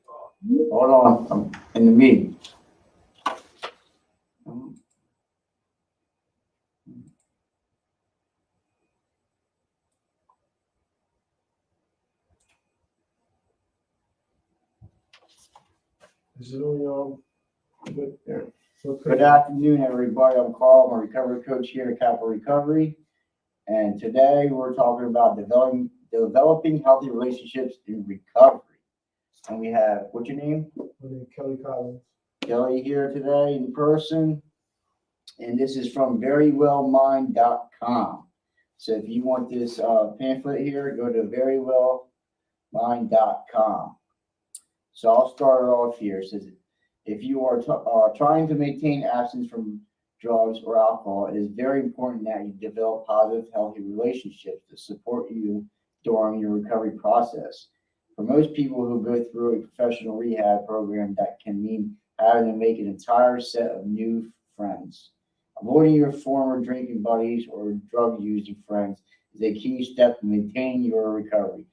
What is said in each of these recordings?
Hold on, I'm in the meeting. Is it on y'all? Good afternoon, everybody. I'm Carl. I'm a recovery coach here at Capital Recovery. And today we're talking about developing healthy relationships in recovery. And we have, what's your name? My name is Kelly Collins. Kelly here today in person. And this is from verywellmind.com. So if you want this pamphlet here, go to verywellmind.com. So I'll start it off here. It says, if you are trying to maintain abstinence from drugs or alcohol, it is very important that you develop positive, healthy relationships to support you during your recovery process. For most people who go through a professional rehab program, that can mean having to make an entire set of new friends. Avoiding your former drinking buddies or drug using friends is a key step to maintaining your recovery.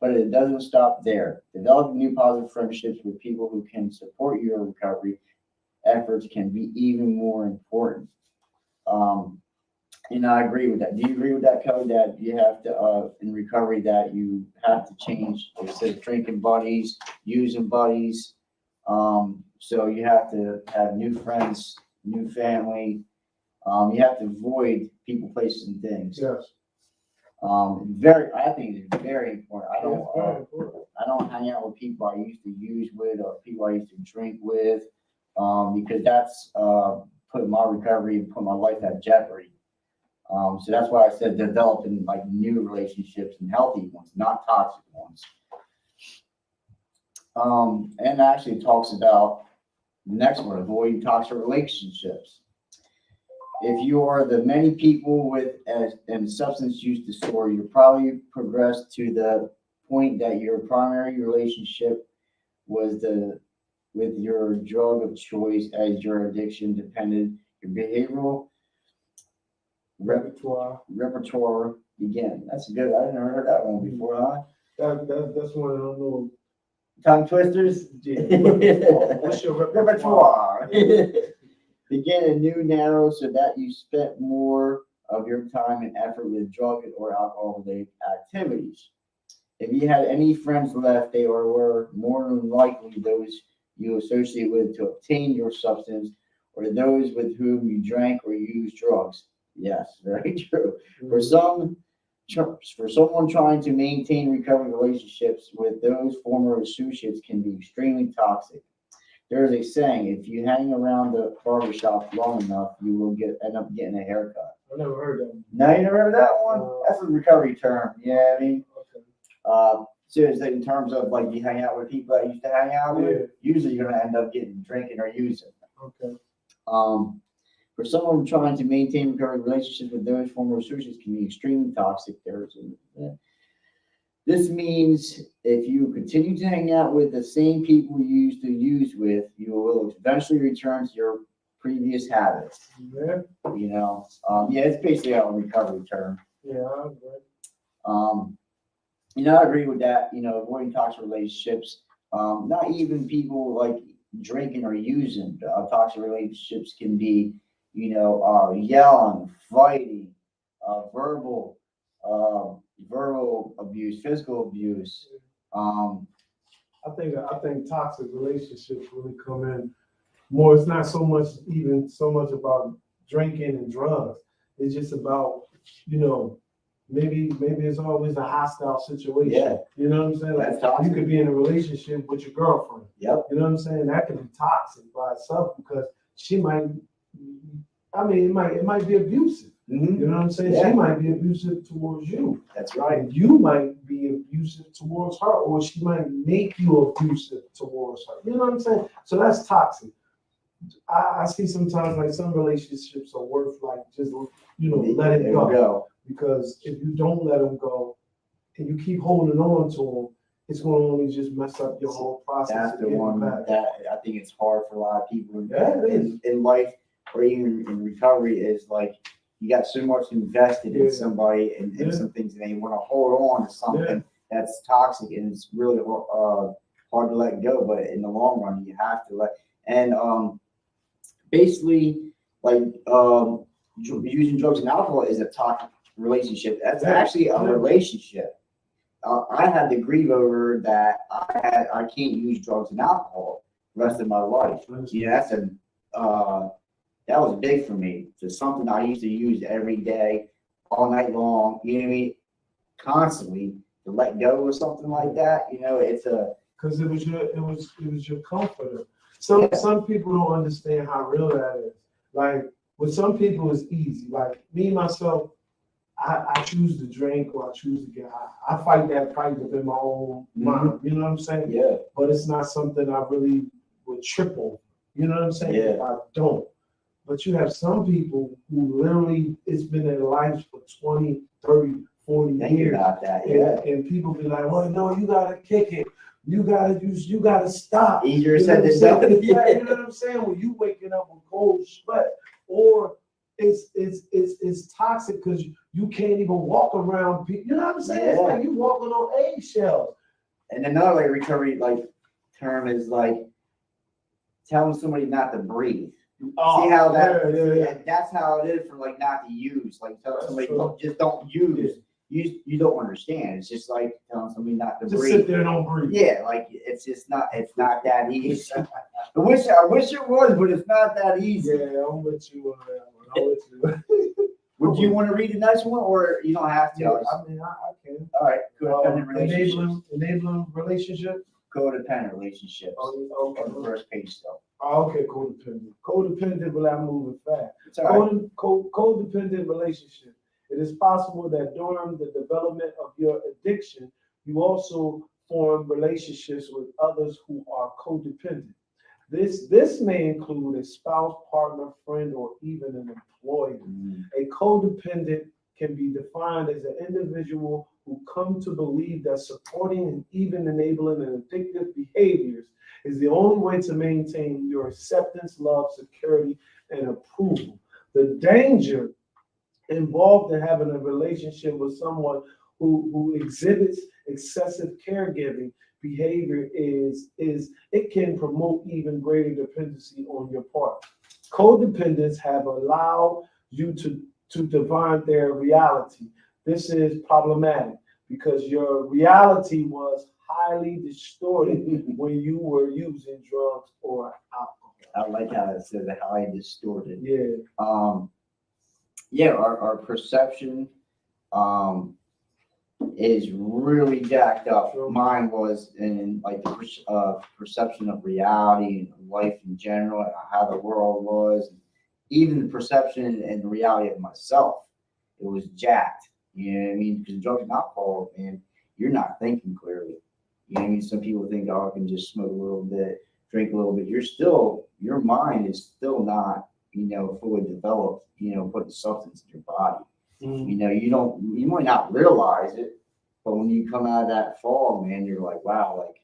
But it doesn't stop there. Developing new positive friendships with people who can support your recovery efforts can be even more important. And I agree with that. Do you agree with that, Kelly, that you have to, in recovery, that you have to change, like I said, drinking buddies, using buddies? So you have to have new friends, new family. You have to avoid people, places, and things. Yes. I think it's very important. It's very important. I don't hang out with people I used to use with or people I used to drink with, because that's put my recovery and put my life at jeopardy. So that's why I said developing like new relationships and healthy ones, not toxic ones. And actually talks about the next one, avoiding toxic relationships. If you are the many people with a substance use disorder, you probably progressed to the point that your primary relationship was with your drug of choice as your addiction depended. Your behavioral repertoire began. That's good. I never heard that one before, huh? That's one of those little Tongue twisters. Yeah. What's your Repertoire. Begin anew narrow so that you spent more of your time and effort with drug or alcohol related activities. If you had any friends left, they were more than likely those you associate with to obtain your substance, or those with whom you drank or used drugs. Yes, very true. For someone trying to maintain recovery relationships with those former associates can be extremely toxic. There is a saying: if you hang around the barber shop long enough, you will end up getting a haircut. I never heard that one. No, you never heard of that one? That's a recovery term. Yeah, I mean, Okay. so it's like in terms of like you hang out with people that you used to hang out with, usually you're gonna end up getting drinking or using. Okay. For someone trying to maintain recovery relationships with those former associates can be extremely toxic. This means if you continue to hang out with the same people you used to use with, you will eventually return to your previous habits. Yeah. It's basically a recovery term. Yeah, I agree. I agree with that. Avoiding toxic relationships. Not even people like drinking or using. Toxic relationships can be, yelling, fighting, verbal abuse, physical abuse. I think toxic relationships really come in more. It's not so much about drinking and drugs. It's just about, maybe it's always a hostile situation. Yeah. You know what I'm saying? Like you could be in a relationship with your girlfriend. Yep. You know what I'm saying? That could be toxic by itself because it might be abusive. Mm-hmm. You know what I'm saying? Yeah. She might be abusive towards you. That's right. And you might be abusive towards her, or she might make you abusive towards her. You know what I'm saying? So that's toxic. I see sometimes like some relationships are worth like just let it go. Because if you don't let them go and you keep holding on to them, it's going to only just mess up your whole process. That's the one that I think it's hard for a lot of people in life or even in recovery is like you got so much invested in somebody and some things and they want to hold on to something that's toxic and it's really hard to let go, but in the long run, you have to let. And basically, like using drugs and alcohol is a toxic relationship. That's actually a relationship. I had to grieve over that. I can't use drugs and alcohol the rest of my life. You know, that was big for me. It's something I used to use every day, all night long. You know what I mean? Constantly to let go of something like that. You know, it's a because it was your comforter. Some people don't understand how real that is. Like with some people, it's easy. Like me myself, I choose to drink or I choose to get high. I fight that fight within my own mind. You know what I'm saying? Yeah. But it's not something I really would trip over. You know what I'm saying? Yeah. I don't. But you have some people who literally, it's been their lives for 20, 30, 40 Think years. about that. Yeah. And people be like, well, no, you gotta kick it. You gotta stop. Easier said than done. Yeah, you know what I'm saying? When you waking up with cold sweat, or it's toxic because you can't even walk around. You know what I'm saying? It's Yeah. like you walking on eggshells. And another like recovery term is like telling somebody not to breathe. Oh, See how that? yeah. That's how it is for like not to use. Like telling That's somebody true. just don't use. You don't understand. It's just like telling somebody not to Just breathe. sit there and don't breathe. Yeah, like it's not that easy. I wish it was, but it's not that easy. Yeah, I'm with you on that one. I'm with you. Would you want to read the next one, or you don't have to? Yeah, I mean, I can. All right, codependent relationships. Enabling relationships. Codependent relationships. Oh, On the first page, though. Oh, okay, codependent. Codependent without moving fast. It's all right. Codependent relationship. It is possible that during the development of your addiction, you also form relationships with others who are codependent. This may include a spouse, partner, friend, or even an employer. A codependent can be defined as an individual who come to believe that supporting and even enabling an addictive behaviors is the only way to maintain your acceptance, love, security, and approval. The danger involved in having a relationship with someone who exhibits excessive caregiving behavior is it can promote even greater dependency on your part. Codependents have allowed you to divine their reality. This is problematic because your reality was highly distorted when you were using drugs or alcohol. I like how it says highly distorted. Yeah. Yeah, our perception is really jacked up. Sure. Mine was in like the perception of reality and life in general, and how the world was, and even the perception and the reality of myself. It was jacked. You know what I mean? Because drugs and alcohol, man, you're not thinking clearly. You know what I mean? Some people think, oh, I can just smoke a little bit, drink a little bit. Your mind is still not, fully developed, putting substance in your body. You might not realize it, but when you come out of that fog, man, you're like, wow, like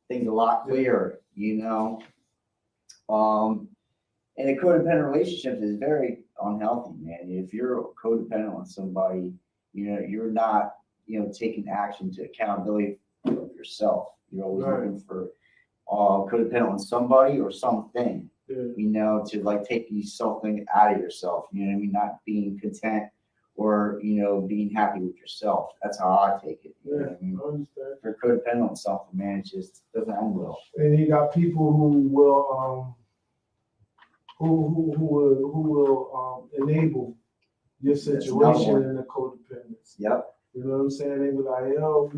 things a lot clearer, And a codependent relationship is very unhealthy, man. If you're codependent on somebody, you're not, taking action to accountability of yourself. You're always looking for codependent on somebody or something. To like take something out of yourself, not being content or, being happy with yourself. That's how I take it. I understand. If you're codependent on something, man, it just doesn't end well. And you got people who will enable your situation in the codependence. Yep. You know what I'm saying? They be like, yo,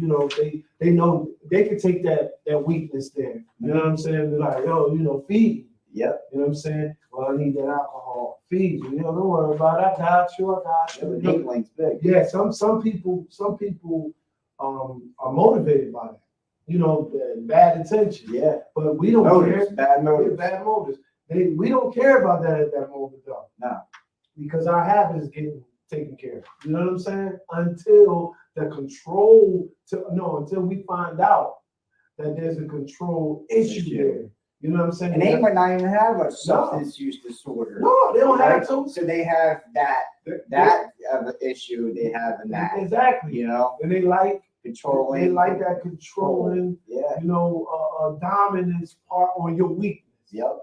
they know they can take that weakness there. You know what I'm saying? Be like, yo, feed. Yep. You know what I'm saying? Well, I need that alcohol. Feed you. Don't worry about it. I got you. The hate link's big. Yeah, some people are motivated by that. Bad intention. Yeah. But we don't care. Bad motives. Bad motives. We don't care about that at that moment though. No. Because our habit is getting taken care of. You know what I'm saying? Until until we find out that there's a control issue there. You know what I'm saying? And they might not even have a substance use disorder. No, they don't have to. So they have that issue. They have in that. Exactly. And they like controlling. They like that controlling, Yeah. dominance part on your weakness. Yep.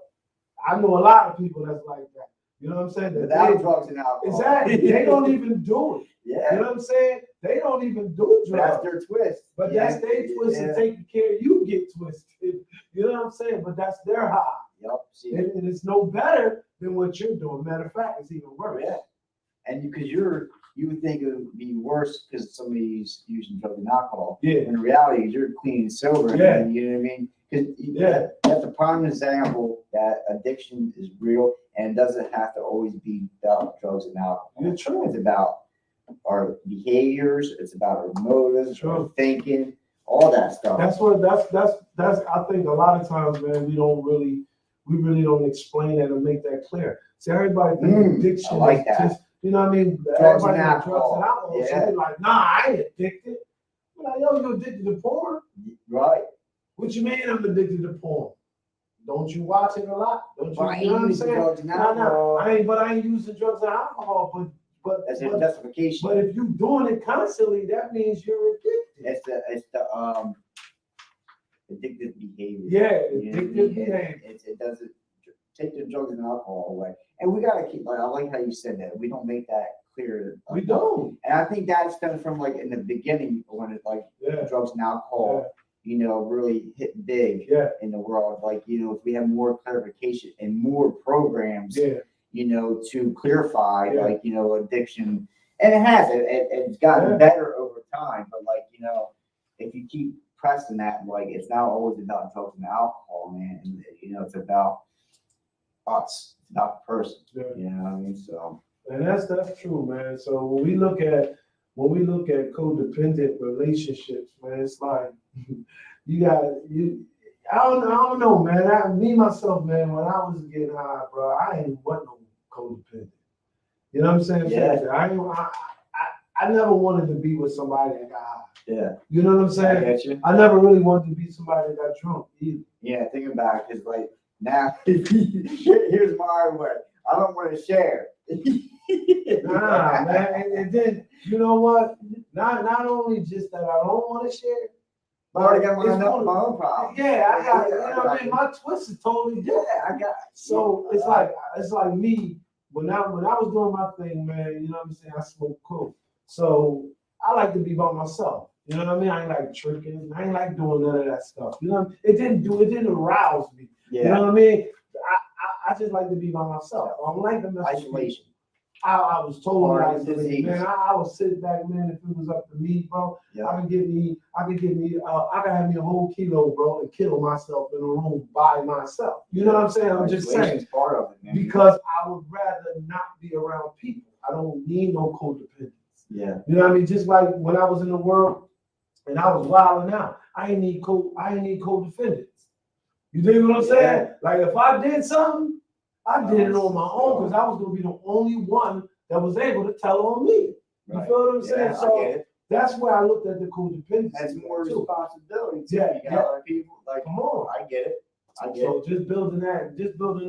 I know a lot of people that's like that. You know what I'm saying? That Without drugs and alcohol. Exactly. They don't even do it. Yeah. You know what I'm saying? They don't even do That's drugs. their twist. But Yeah. that's their twist and taking care of you get twisted. You know what I'm saying? But that's their high. Yep. See. And it's no better than what you're doing. Matter of fact, it's even worse. Yeah. And because you would think it would be worse because somebody's using drugs and alcohol. Yeah. In reality, you're clean and sober. Yeah. And you know what I mean? Because that's a prime example that addiction is real and it doesn't have to always be about drugs and alcohol. You're true. It's about our behaviors. It's about our motives, True. our thinking, all that stuff. That's I think a lot of times, man, we really don't explain that and make that clear. See, everybody thinks addiction I like is that. just, you know what I mean? Drugs Everybody and thinks drugs and alcohol. So Yeah. they're like, nah, I ain't addicted. I'm like, yo, you addicted to porn? Right. What you mean I'm addicted to porn? Don't you watch it a lot? Don't you, But I you know what I'm use saying? drugs and No, alcohol I ain't using drugs and alcohol, but as a justification. but if you're doing it constantly, that means you're addicted. It's the addictive behavior. Yeah, You know what I addictive mean? behavior. It doesn't take the drugs and alcohol away. And we gotta keep, like, I like how you said that. We don't make that clear. We don't. And I think that stems from like in the beginning when it like Yeah, drugs and alcohol, really hit big yeah, in the world. Like, if we have more clarification and more programs, yeah. to clarify, Yeah. like, addiction. And it has, it's gotten Yeah. better over time, but like, if you keep pressing that, like, it's not always about drugs and alcohol, man. And, it's about us, it's about the person, Yeah. you know what I mean? So, And that's true, man. So when we look at codependent relationships, man, it's like I don't know, man. Me myself, man, when I was getting high, bro, I ain't want no codependent. You know what I'm saying? Yeah. I never wanted to be with somebody that got high. yeah, You know what I'm I saying? get you. I never really wanted to be somebody that got drunk either. Yeah, think about it, because like, now, here's my way. I don't want to share. Nah, man. And then, you know what? Not only just that I don't want to share, I already got it's my cool. own problem. Yeah, I got, Yeah, you know what I mean? My twist is totally Yeah, different. I got. So it's like me when I was doing my thing, man. You know what I'm saying? I smoke coke, so I like to be by myself. You know what I mean? I ain't like tricking. I ain't like doing none of that stuff. You know, it didn't arouse me. Yeah. You know what I mean? I just like to be by myself. I don't like to mess with people. Isolation. I was totally Part of isolated, disease. man. I would sit back, man. If it was up to me, bro, Yeah. I could have me a whole kilo, bro, and kill myself in a room by myself. You know what I'm saying? I'm just saying, Isolation's part of it, man. because I would rather not be around people. I don't need no codependence. Yeah. You know what I mean? Just like when I was in the world and I was wilding out, I ain't need codependence. You dig what I'm saying? Yeah. Like if I did something, I did it on my own because I was gonna be the only one that was able to tell on me. You Right. feel what I'm saying? Yeah, I So get it. that's where I looked at the codependence. That's more too. responsibility too. Yeah, You got yeah. other people like, Come on. I get it. I get So it. just building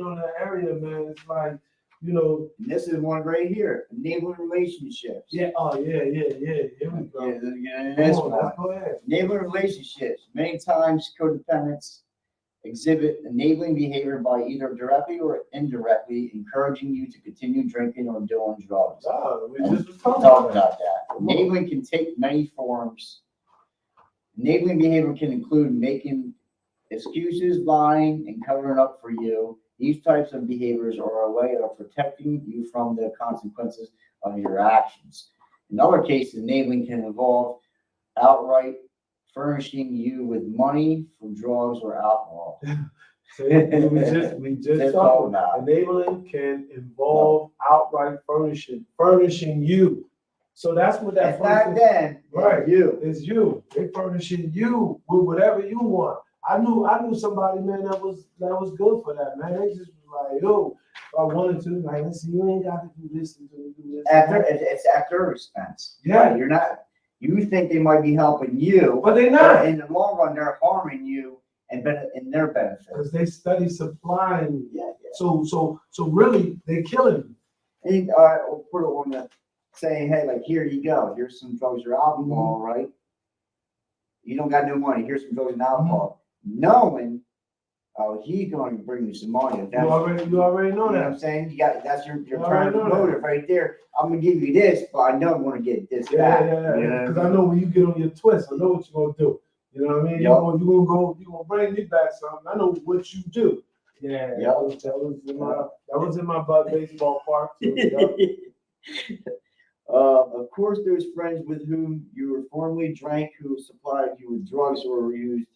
on that area, man, it's like, And this is one right here, enabling relationships. yeah, oh yeah. Here we go. Yeah, Come this on, one. let's go ahead. Enabling relationships. Many times codependents exhibit enabling behavior by either directly or indirectly encouraging you to continue drinking or doing drugs. We And just was Talk talking about about that. Enabling can take many forms. Enabling behavior can include making excuses, lying, and covering up for you. These types of behaviors are a way of protecting you from the consequences of your actions. In other cases, enabling can involve outright furnishing you with money for drugs or alcohol. So we just Let's talked talk about about enabling can involve outright furnishing you. So that's what that And back person then, Right. you. is you. They furnishing you with whatever you want. I knew somebody, man, that was good for that, man. They just was like, yo, if I wanted to, like, listen, you ain't got to do this and do this. It's at their expense. Yeah. Right? You're not. You think they might be helping you, But they but not, in the long run, they're harming you and in their benefit. because they study supplying. Yeah. So really, they killing you. And we'll put it on the saying, hey, like, here you go. Here's some drugs or alcohol, right? you don't got no money. Here's some drugs and alcohol, knowing, oh, he's going to bring you some money. You already know You know what that. I'm saying? You got that's your You already primary know that. motive right there. I'm gonna give you this, but I know I'm gonna get this Yeah, back. yeah. You know Because what I know when you get on your twist, I know what you're gonna do. You know what I mean? Yep. You're gonna bring me back something. I know what you do. Yeah, Yep. that was in my baseball park too. Yep. Of course, there's friends with whom you were formerly drank who supplied you with drugs or used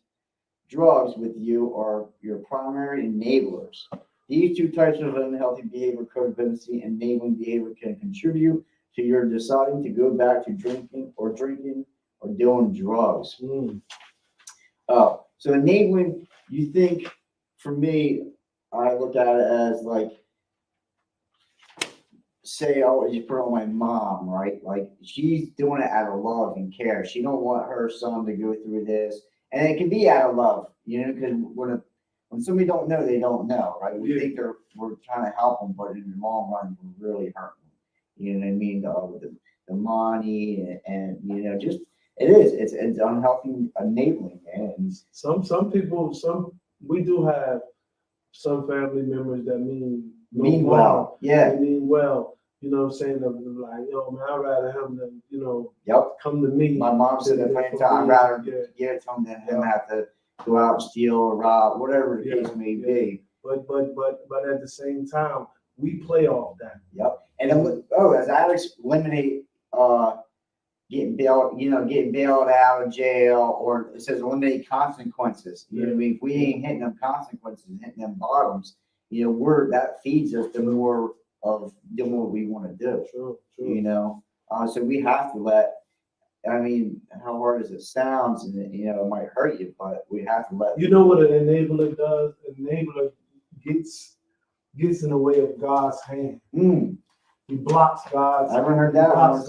drugs with you are your primary enablers. These two types of unhealthy behavior, codependency and enabling behavior, can contribute to your deciding to go back to drinking or doing drugs. Mm. So enabling, you think, for me, I look at it as like, say, oh, you put on my mom, right? Like she's doing it out of love and care. She don't want her son to go through this, and it can be out of love, you know, because when somebody don't know, they don't know, right? We think we're trying to help them, but in the long run, we're really hurting them. You know what I mean? With the money and you know, just it's unhealthy, enabling, and Some people, we do have some family members that mean well, yeah, they mean well. You know what I'm saying? Like, yo, man, I'd rather him than, you know, yep. come to me. My mom said that plenty of times. I'd rather give it to him than him have to go out and steal or rob, whatever the case may be. But at the same time, we play off that. Yep. And then, as Alex eliminate getting bailed out of jail, or it says eliminate consequences. You know what I mean? If we ain't hitting them consequences, hitting them bottoms, you know, that feeds us the more of doing what we want to do. True. You know, so we have to let. I mean, how hard as it sounds, and you know, it might hurt you, but we have to let. You know what an enabler does? An enabler gets in the way of God's hand. Mm. He blocks God's. I haven't heard that one.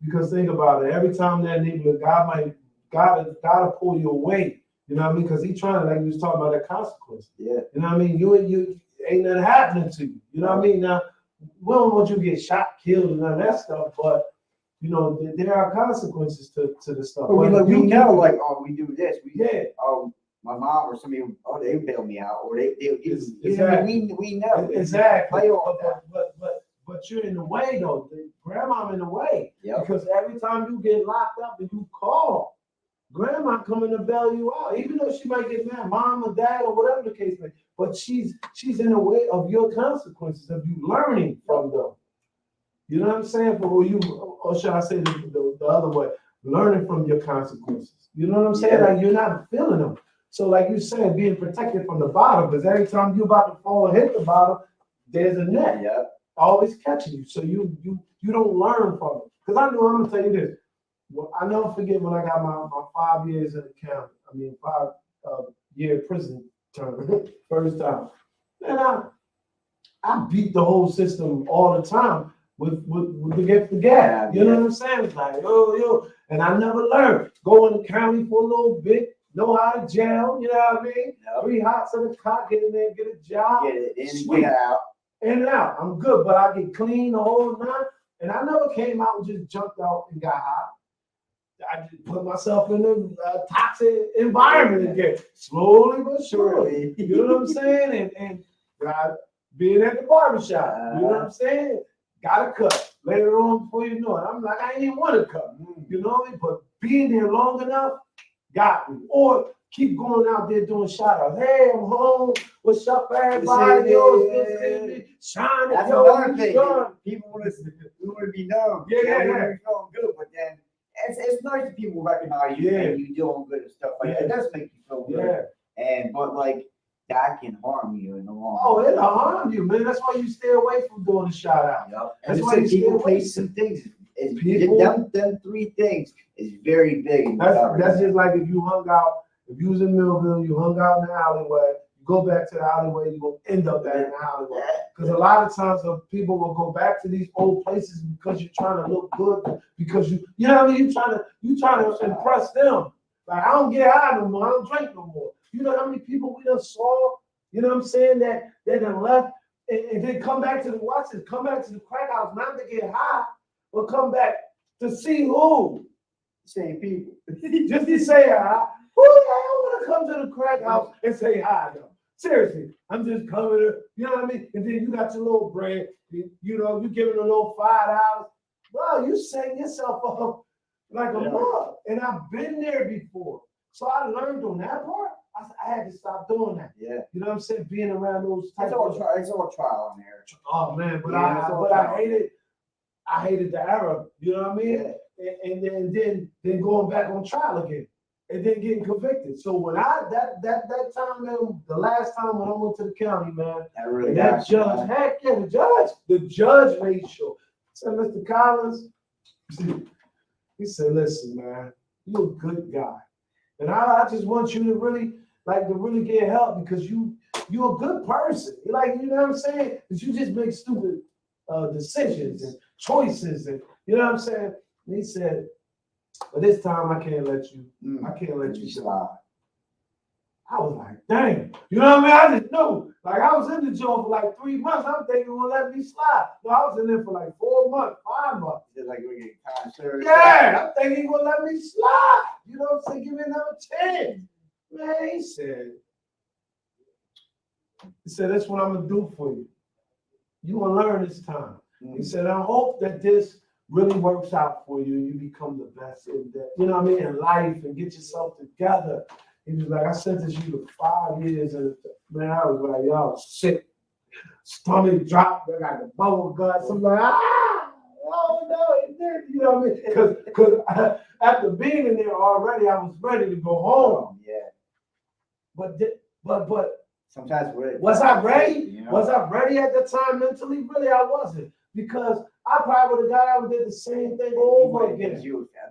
Because think about it. Every time that enabler, God pull you away. You know what I mean? Because he's trying to, like we was talking about, that consequence. Yeah. You know what I mean? You ain't nothing happening to you. You know what I mean? Now, we don't want you to get shot, killed, and none of that stuff, but you know, there are consequences to this stuff. But we know, like, oh, we do this. My mom or somebody, they bail me out, or they exactly. we know exactly. But you're in the way though. Grandma in the way. Yep. Because every time you get locked up and you call, grandma coming to bail you out, even though she might get mad, mom or dad or whatever the case may be. But she's in the way of your consequences, of you learning from them. You know what I'm saying? Or should I say the other way, learning from your consequences. You know what I'm saying? Like you're not feeling them. So like you said, being protected from the bottom, because every time you're about to fall and hit the bottom, there's a net. Yeah. Always catching you. So you don't learn from it. Because I'm gonna tell you this. Well, I never forget when I got my 5 years in the county. 5-year prison term, first time. And I beat the whole system all the time with the gap. You know what I'm saying? It's like, yo. And I never learned. Go in the county for a little bit, know how to jail, you know what I mean? Yep. 3 hots in the cot, get in there, get a job. Get it in, get out. In and out. I'm good, but I get clean the whole night. And I never came out and just jumped out and got hot. I just put myself in a toxic environment again, slowly but surely. You know what I'm saying? And being at the barbershop, you know what I'm saying? Got a cut later on before you know it. I'm like, I ain't even want to cut, you know what I mean? But being there long enough got me. Or keep going out there doing shout outs. Hey, I'm home. What's up, everybody? Yo, it's good seeing me. Shining. That's another thing. People want to be known. Yeah. We're feeling good, but then it's nice that people recognize you and you doing good and stuff like that. It does make you feel good. But like that can harm you in the long run. Oh, it'll harm you, man. That's why you stay away from doing the shout out. Yep. That's why people place some things. Them 3 things is very big. That's just like if you hung out, if you was in Millville, you hung out in the alleyway, you go back to the alleyway, you're going to end up back in the alleyway. Because a lot of times people will go back to these old places because you're trying to look good, because you know what I mean? You're trying to impress them. Like, I don't get high no more, I don't drink no more. You know how many people we done saw, you know what I'm saying, that they done left and then come back to the crack house, not to get high, but come back to see who? Same people. Just to say hi. Who the hell want to come to the crack house and say hi, though? Seriously, I'm just coming to, you know what I mean? And then you got your little bread, you know, you giving a little $5. Bro, you setting yourself up like a mug. And I've been there before. So I learned on that part. I had to stop doing that. Yeah. You know what I'm saying? Being around those types It's all trial and error. Oh man, but Yeah, I hated the era. You know what I mean? Yeah. And then going back on trial again, and then getting convicted. So when that time, man, the last time when I went to the county, man, That really and that judge, heck yeah, the judge made sure. He said, Mr. Collins, he said, listen, man, you're a good guy, and I just want you to really get help because you're a good person. Like, you know what I'm saying? Because you just make stupid decisions and choices, and you know what I'm saying? And he said, but this time I can't let you slide. I was like, dang, you know what I mean? I just knew. Like, I was in the jail for like 3 months. I'm thinking, well, let me slide. No, I was in there for like 4 months, 5 months. It's like we're getting time served. Yeah, I'm thinking, well, let me slide. You know what I'm saying? Give me another chance. Man, he said, that's what I'm going to do for you. You will learn this time. He said, I hope that this really works out for you and you become the best in that, you know what I mean, in life and get yourself together. He was like, I sentenced you to 5 years. And man, I was like, y'all sick. Stomach dropped. I got the bubble guts. I'm like, oh no, it did. You know what I mean? Because after being in there already, I was ready to go home. Yeah. But sometimes was I ready? You know? Was I ready at the time mentally? Really, I wasn't. Because I probably would have got out and did the same thing over again. I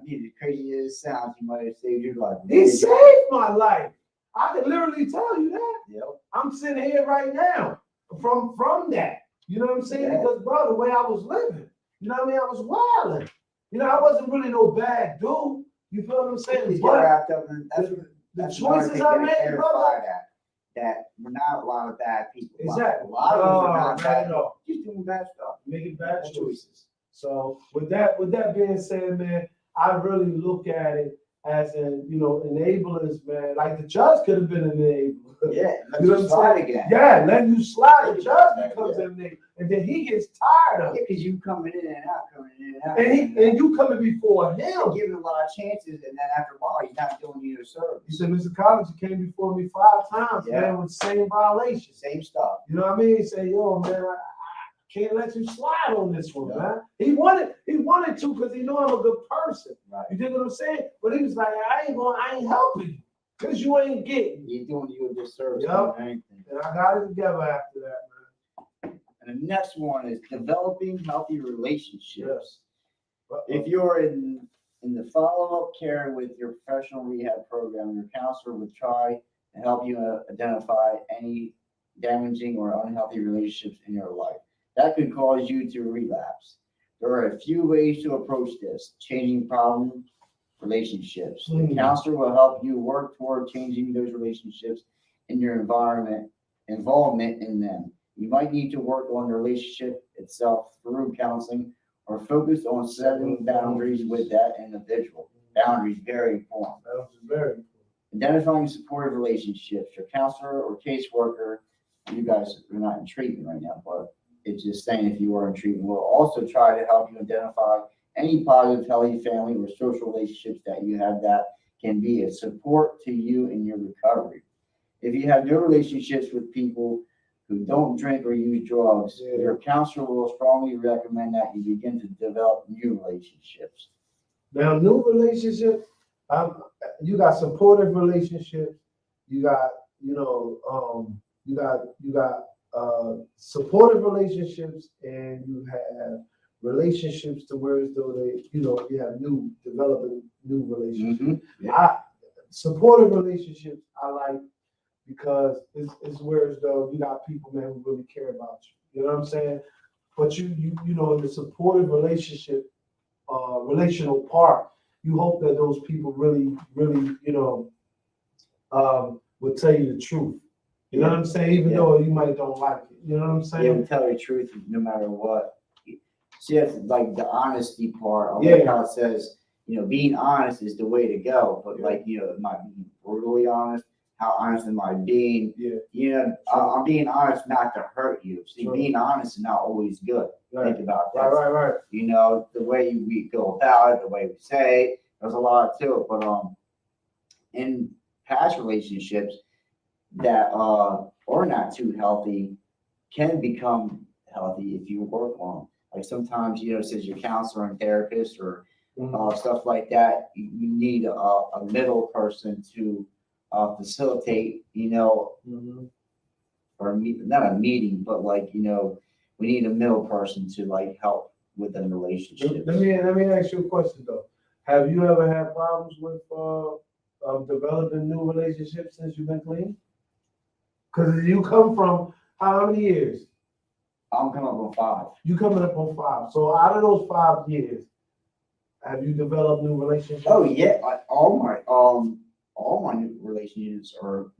mean, as crazy as it sounds, he might have saved your life. He saved my life. I can literally tell you that. Yep. I'm sitting here right now from that. You know what I'm saying? Yeah. Because, bro, the way I was living, you know what I mean? I was wilding. You know, I wasn't really no bad dude. You feel what I'm saying? He's wrapped up in, the choices I made, brother. That we're not a lot of bad people. Exactly. A lot of us are not bad. No. Just doing bad stuff. Making bad choices. So with that being said, man, I really look at it as enablers, man. Like the judge could have been an enabler. Yeah, you know what I'm slide saying? Again. Yeah, letting you slide. The judge becomes an enabler, and then he gets tired of it. Because you coming in and out, and you coming before him, giving a lot of chances, and then after a while, he's not doing you a service. He said, Mr. Collins, you came before me 5 times, man, with the same violation, same stuff. You know what I mean? He said, yo, man, I can't let you slide on this one, man. He wanted to because he knew I'm a good person. Right. You dig what I'm saying? But he was like, I ain't helping you because you ain't getting. He's doing you a disservice. Yep. And I got it together after that, man. And the next one is developing healthy relationships. Yes. If you're in the follow-up care with your professional rehab program, your counselor will try to help you identify any damaging or unhealthy relationships in your life that could cause you to relapse. There are a few ways to approach this: changing problem relationships. The counselor will help you work toward changing those relationships in your involvement in them. You might need to work on the relationship itself through counseling or focus on setting boundaries with that individual. Boundaries, very important. That was very important. Identifying supportive relationships. Your counselor or caseworker, you guys are not in treatment right now, but it's just saying if you are in treatment, will also try to help you identify any positive, healthy family or social relationships that you have that can be a support to you in your recovery. If you have no relationships with people who don't drink or use drugs, your counselor will strongly recommend that you begin to develop new relationships. Now, new relationships, you got supportive relationships, you got supportive relationships, and you have relationships to where as though you have developing new relationships. Mm-hmm. Yeah. Supportive relationships I like because it's where as though you got people, man, who really care about you. You know what I'm saying? But you in the supportive relationship, relational part, you hope that those people really, will tell you the truth. You know what I'm saying? Even though you might don't like it. You know what I'm saying? They will tell you the truth no matter what. See, that's like the honesty part. I like how it says, being honest is the way to go. But like, am I being brutally honest? How honest am I being? Yeah. I'm being honest not to hurt you. See, Sure. being honest is not always good. Right. Think about that. Right. The way we go about it, the way we say it, there's a lot to it. But in past relationships that are not too healthy can become healthy if you work on them. Like sometimes, since your counselor and therapist or stuff like that, you need a middle person to facilitate, or not a meeting, but like, we need a middle person to like help with the relationship. Let me ask you a question though. Have you ever had problems with developing new relationships since you've been clean? Because you come from how many years? I'm coming up on 5. You coming up on 5. So out of those 5 years, have you developed new relationships? Oh yeah, all my new relationships are,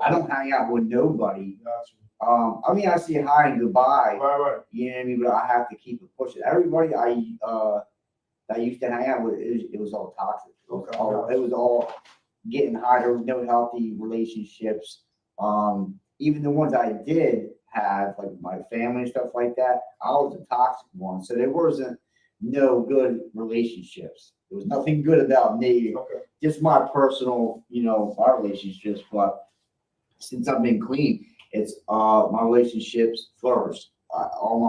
I don't hang out with nobody. Gotcha. I mean, I say hi and goodbye. Right. You know what I mean? But I have to keep it pushing. Everybody that I used to hang out with, it was all toxic. It was all getting high. There was no healthy relationships. Even the ones I did have, like my family and stuff like that, I was a toxic one. So there wasn't no good relationships. There was nothing good about me. Okay. Just my personal, my relationships. But since I've been clean, it's my relationships flourished. All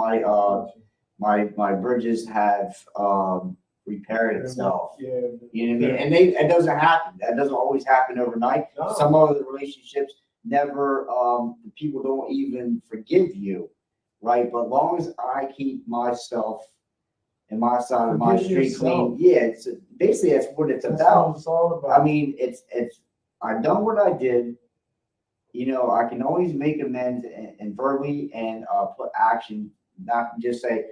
my bridges have repaired itself. Yeah. You know what I mean? And it doesn't happen. That doesn't always happen overnight. No. Some of the relationships never, people don't even forgive you, right? But as long as I keep myself and my side of my Forgive street yourself. clean, it's basically that's what it's That's about. what it's all about. I mean, it's I've done what I did. I can always make amends and verbally and put action, not just say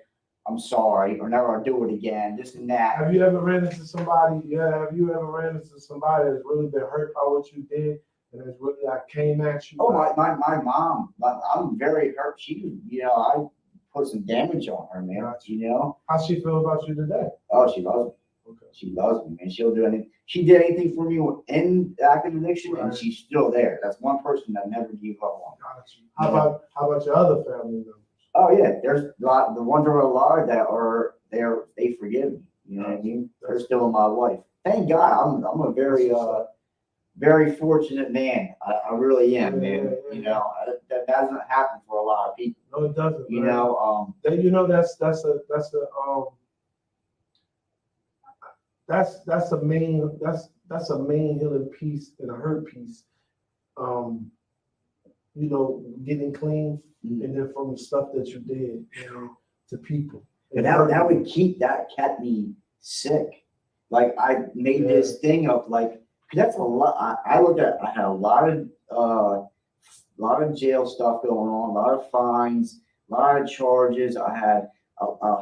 I'm sorry or never do it again. This and that. Have you ever ran into somebody? Yeah. Have you ever ran into somebody that's really been hurt by what you did and that's really like came at you? Oh, my mom. I'm very hurt. She, I put some damage on her, man. Gotcha. How she feel about you today? Oh, she loves me. Okay. She loves me, man. She'll do anything. She did anything for me in active addiction, and Right. she's still there. That's one person that never gave up on. Gotcha. How about your other family members? Oh yeah, there's a lot. The ones that are alive that are there, they forgive me. You know what I mean? They're still in my life. Thank God. I'm a very fortunate man. I really am, man. Yeah. That doesn't happen for a lot of people. No, it doesn't. You man. know, that's a main healing piece and a hurt piece. Getting clean and then from the stuff that you did, to people. And that kept me sick. Like I made this thing of like, 'cause that's a lot. I had a lot of jail stuff going on, a lot of fines, a lot of charges. I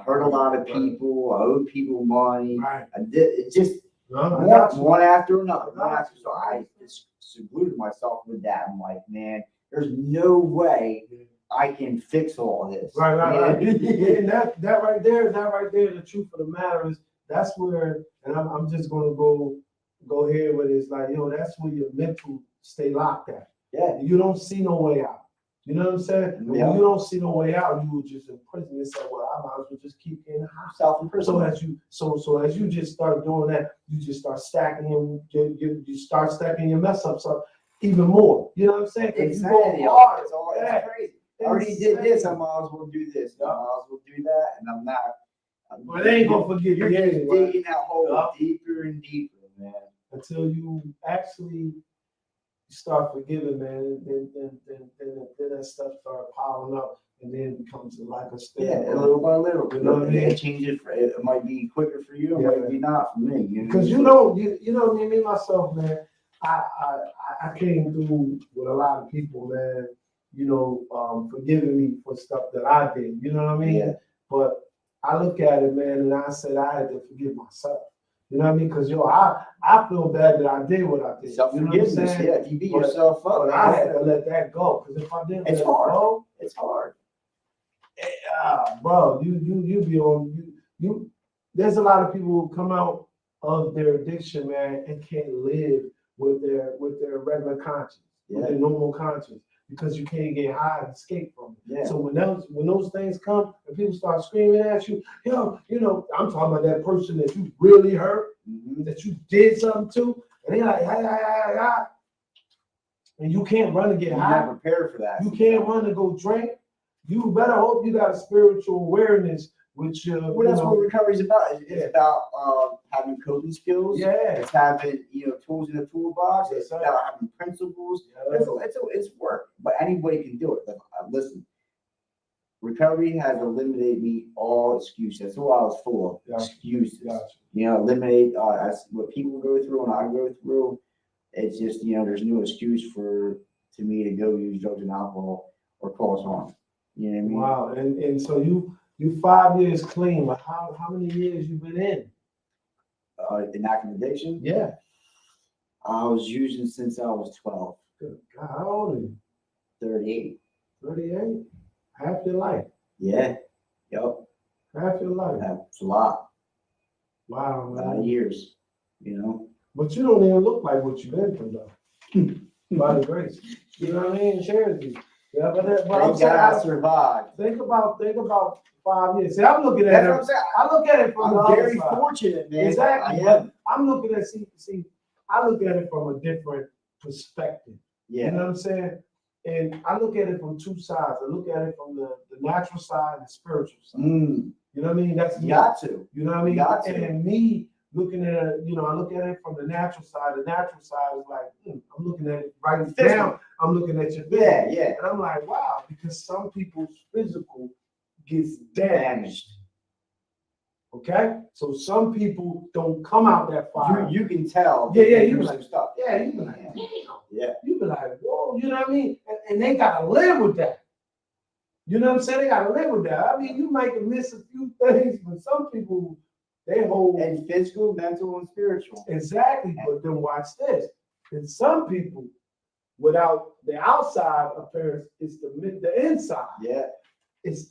hurt a lot of people. I owed people money. Right. It just one after another. So I just secluded myself with that. I'm like, man, there's no way I can fix all this. Right. Yeah, and that right there, the truth of the matter is that's where, and I'm just gonna go ahead with it. It's like, that's where your mental stay locked at. Yeah. You don't see no way out. You know what I'm saying? And when you don't see no way out, you would just imprison yourself. Well, I might as well just keep in the house. Self-imprisonment. So as you just start doing that, you just start stacking you start stacking your mess ups up even more. You know what I'm saying? Exactly. It's crazy. I already did this. I might as well do this. I might as well do that, and I'm not. Well, they ain't gonna forget You're you just anyway. digging that hole deeper and deeper, man. Until you actually start forgiving, man, then that stuff start piling up, and then it becomes like a step. Yeah, little by little. You know what I mean? It changes. It might be quicker for you. It might be not for me. Because me myself, man. I came through with a lot of people, man. Forgiving me for stuff that I did. You know what I mean? Yeah. But I look at it, man, and I said I had to forgive myself. You know what I mean? Because I feel bad that I did what I did. Self-forgiveness, you know what I'm saying? If you beat yourself up, but I had to let that go. Because if I didn't let it go, it's hard. Bro, you be on you. There's a lot of people who come out of their addiction, man, and can't live with their regular conscience, with their normal conscience, because you can't get high and escape from it. Yeah. So when those things come and people start screaming at you, I'm talking about that person that you really hurt, that you did something to, and they like, and you can't run to get You're high. not prepared for that. You can't run to go drink. You better hope you got a spiritual awareness, which Well, that's what recovery is about. It's Yeah. about having coping skills. yeah, It's having tools in the toolbox. Yes, It's sir. about having principles. It's work, but anybody can do it. Like, listen, recovery has eliminated me all excuses. That's what I was full of. Gotcha. Excuses. Gotcha. Eliminate that's what people go through and I go through. It's just there's no excuse to me to go use drugs and alcohol or cause harm. You know what I mean? Wow, and so you 5 years clean, but how many years you been in? In active addiction, Yeah. I was using since I was 12, Good God, how old are you? 38. 38? Half your life. Yeah. Yep. Half your life. That's a lot. Wow, A lot of man. years. But you don't even look like what you've been through, though. By the grace. You know what I mean? Charity. Yeah, but I'm Thank saying, God I survived. think about 5 years. See, I'm looking at That's it. what I'm saying. I look at it from the I'm other very side. fortunate, man. Exactly. I am. I'm looking at I look at it from a different perspective. You Yeah. know what I'm saying? And I look at it from two sides. I look at it from the natural side and the spiritual side. Mm, You know what I mean? That's you me. got to. You know what I mean? Got to. And me looking at it, I look at it from the natural side. The natural side is like, I'm looking at it right Physical. now. I'm looking at your physical. Yeah. And I'm like, wow, because some people's physical gets damaged. Okay? So some people don't come out that far. You can tell. Yeah, they you do be some like, stuff. Yeah, you be like, damn. Yeah. You be like, whoa, you know what I mean? And they gotta live with that. You know what I'm saying? They gotta live with that. I mean, you might miss a few things, but some people, they hold And physical, mental, and spiritual. exactly. But then watch this. And some people, without the outside appearance, it's the inside. Yeah.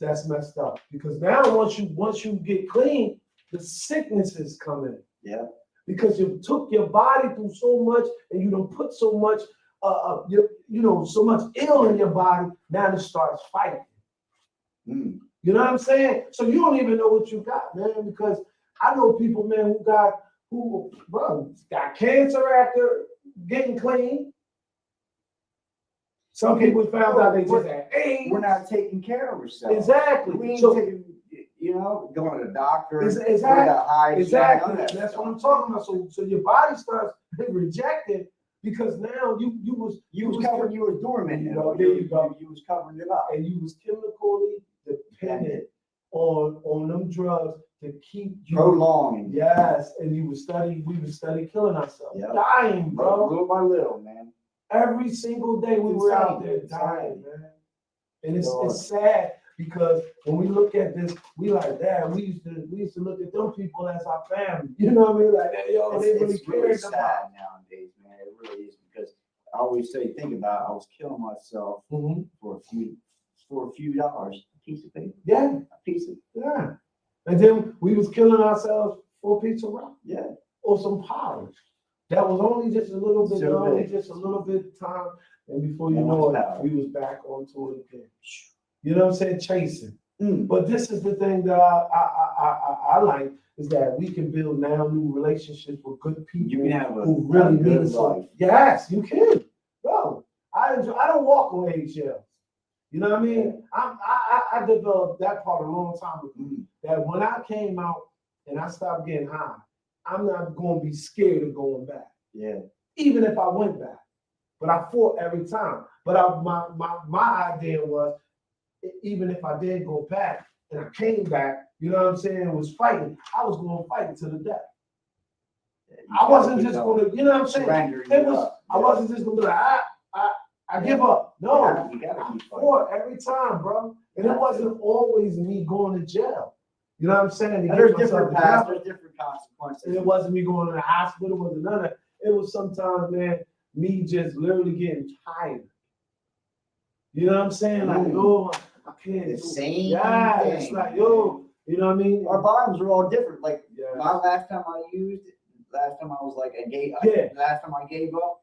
That's messed up. Because now once you get clean, the sicknesses come in. Yeah. Because you took your body through so much and you don't put so much so much ill in your body, now it starts fighting. Mm. You know what I'm saying? So you don't even know what you got, man, because I know people, man, who got cancer after getting clean. Some people found out they just had AIDS. We're not taking care of ourselves. Exactly. We ain't So- taking, going to the doctor. Exactly. Exactly. That's what I'm talking about. So your body starts rejecting because now you was covered. You were dormant. There you go. You was covering it up. and you was chemically dependent on them drugs to keep you Prolonging. Yes, and we would study killing ourselves, Yep. dying, bro. Little by little, man. Every single day we were out there Insane. dying, man. And it's sad because when we look at this, we like, damn, we used to look at them people as our family. You know what I mean? Like, hey, yo, they really It's really cared sad about. nowadays, man. It really is because I always think about I was killing myself Mhm. for a few dollars, a piece of paper, Yeah, a piece of yeah. And then we was killing ourselves for a piece of rock yeah. or some powder. That was only just a little bit, So only big. just a little bit of time, and before you That know was it, power. we was back onto it again. You know what I'm saying? Chasing. Mm. But this is the thing that I like is that we can build now new relationships with good people You can have who really a need good us. life. Yes, you can, bro. I don't walk on eggshells. You know what I mean? I developed that part a long time ago. Mm. That when I came out and I stopped getting high, I'm not going to be scared of going back, Yeah. even if I went back. But I fought every time. But my idea was, even if I did go back and I came back, you know what I'm saying, was fighting, I was going to fight to the death. I wasn't just going to, you know what I'm saying? Surrendering It was, up. I wasn't just going to be like, I give up. No, You gotta I keep fighting. fought every time, bro. And it wasn't always me going to jail. You know what I'm saying? To And get there's myself different paths, together. there's different consequences. And it wasn't me going to the hospital, it wasn't none of that. It was sometimes, man, me just literally getting tired. You know what I'm saying? Like, yo, I can't The do same Yeah, thing. it's like, yo, you know what I mean? Our bottoms are all different. Like Yeah. my last time I used, last time I was like, Yeah. last time I gave up,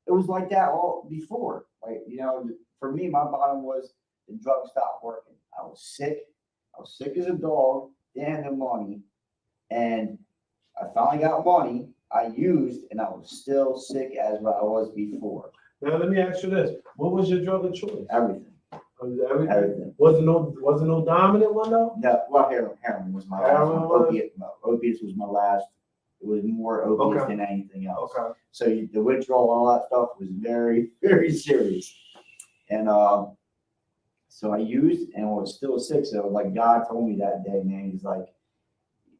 it was like that all before. Like, you know, for me, my bottom was the drug stopped working. I was sick. I was sick as a dog, didn't have the money. And I finally got money. I used, and I was still sick as what I was before. Now let me ask you this: what was your drug of choice? Everything. Everything. Everything. Wasn't no dominant one though. No, well, heroin was my last Heroin one. was? Opiates was my last. It was more opiates Okay. than anything else. Okay. So the withdrawal, all that stuff was very, very serious. And so I used and was still sick. So like God told me that day, man, he's like,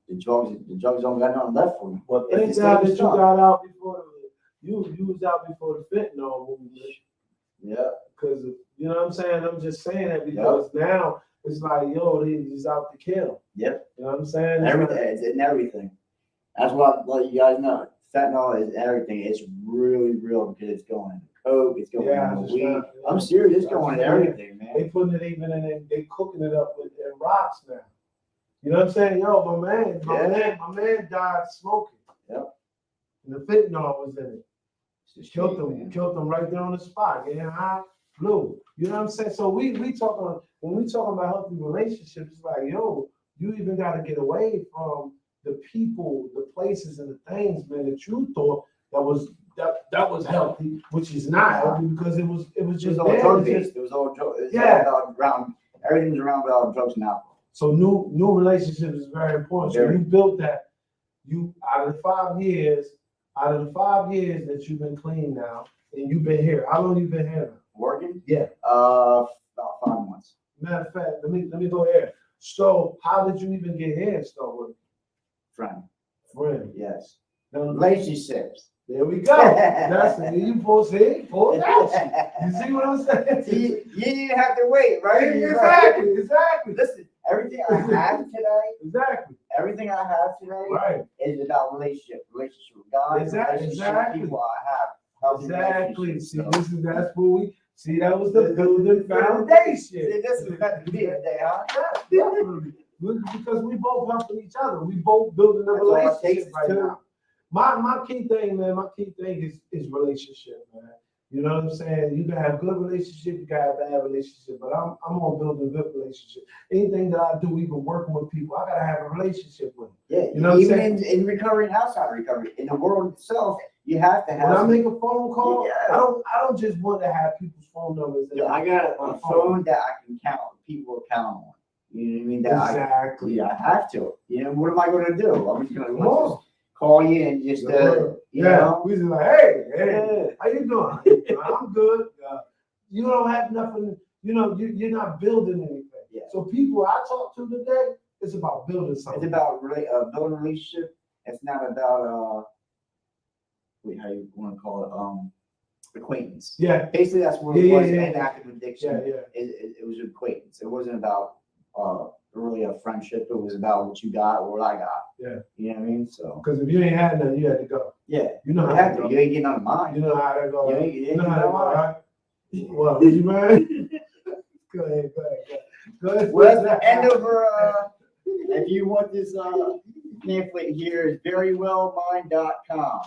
the drugs don't got nothing left for you. Well, If thank it's God the that you stuff. got out before you was out before the fentanyl movement. Yeah. Because you know what I'm saying. I'm just saying that because now it's like, yo, they just out to kill. Yep. You know what I'm saying? It's Everything. like- It's in everything. That's what let you guys know. Fentanyl is everything. It's really real because it's going in coke. It's going Yeah, I in just weed. found- I'm serious. It's I going in just found- everything, man. They putting it even in it, they cooking it up with in rocks now. You know what I'm saying? Yo, my man died smoking. Yep. And the fentanyl was in it. It's the Killed street, them, man. killed them right there on the spot, getting high, flew. You know what I'm saying? So we talking when we talking about healthy relationships, it's like, yo, you even gotta get away from the people, the places and the things, man, that you thought that was healthy, which is not healthy because it was It was just all there. drug It's just- based. It was all drug. It was Yeah. all about around. Everything's around about drugs and alcohol. So new relationships is very important. So Very. you built that. You out of the 5 years that you've been clean now, and you've been here. How long you been here now? Working? Yeah. About 5 months. Matter of fact, let me go here. So how did you even get here and start working? Friend. Friend. Yes. Now, Relationships. there we go. That's it. You pull that. You see what I'm saying? See, you didn't have to wait, right? Exactly. Listen, everything I have today, Exactly. everything I have today Right. is about relationship with God, Exactly. relationship with people I have. Healthy Exactly. relationships. See, So, that's what we see. That was the building foundation. see, this is meant to be today, huh? Definitely. Because we both helping each other. We both building a That's all it takes relationship is right two. now. My key thing, man, is relationship, man. You know what I'm saying? You can have good relationship, you can have bad relationship, but I'm on building good relationship. Anything that I do, even working with people, I gotta have a relationship with them. Yeah, You know what I'm even in recovery and outside recovery, in the world itself, you have to have. When I make a phone call, Yeah. I don't just want to have people's phone numbers. Yeah, I got a phone that I can count, people to count on. You know what I mean? That Exactly. I have to. You know, what am I going to do? I'm just going Come to on. just call you and just, you Yeah, know. we just like, hey, Yeah. how you doing? I'm good. You don't have nothing. You know, you're not building anything. Yeah. So people I talk to today, it's about building something. It's about building a relationship. It's not about how you want to call it, acquaintance. Yeah, Basically, that's what Yeah, it yeah, was. yeah. And active addiction. yeah. It was acquaintance. It wasn't about really a friendship. It was about what you got or what I got. Yeah. You know what I mean? So Because if you ain't had nothing, you had to go. yeah, You know you how have to to. go. You ain't getting on mine. You know how to go. You ain't You know getting how to on go, mine. right? What, you man? Go ahead. Go ahead. Well, that's the end of if you want this pamphlet here is verywellmind.com.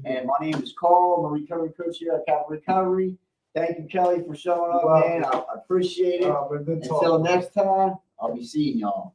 And my name is Carl. I'm a recovery coach here at Capital Recovery. Thank you, Kelly, for showing up, Wow. man. I appreciate it. But good talk. Until next time, I'll be seeing y'all.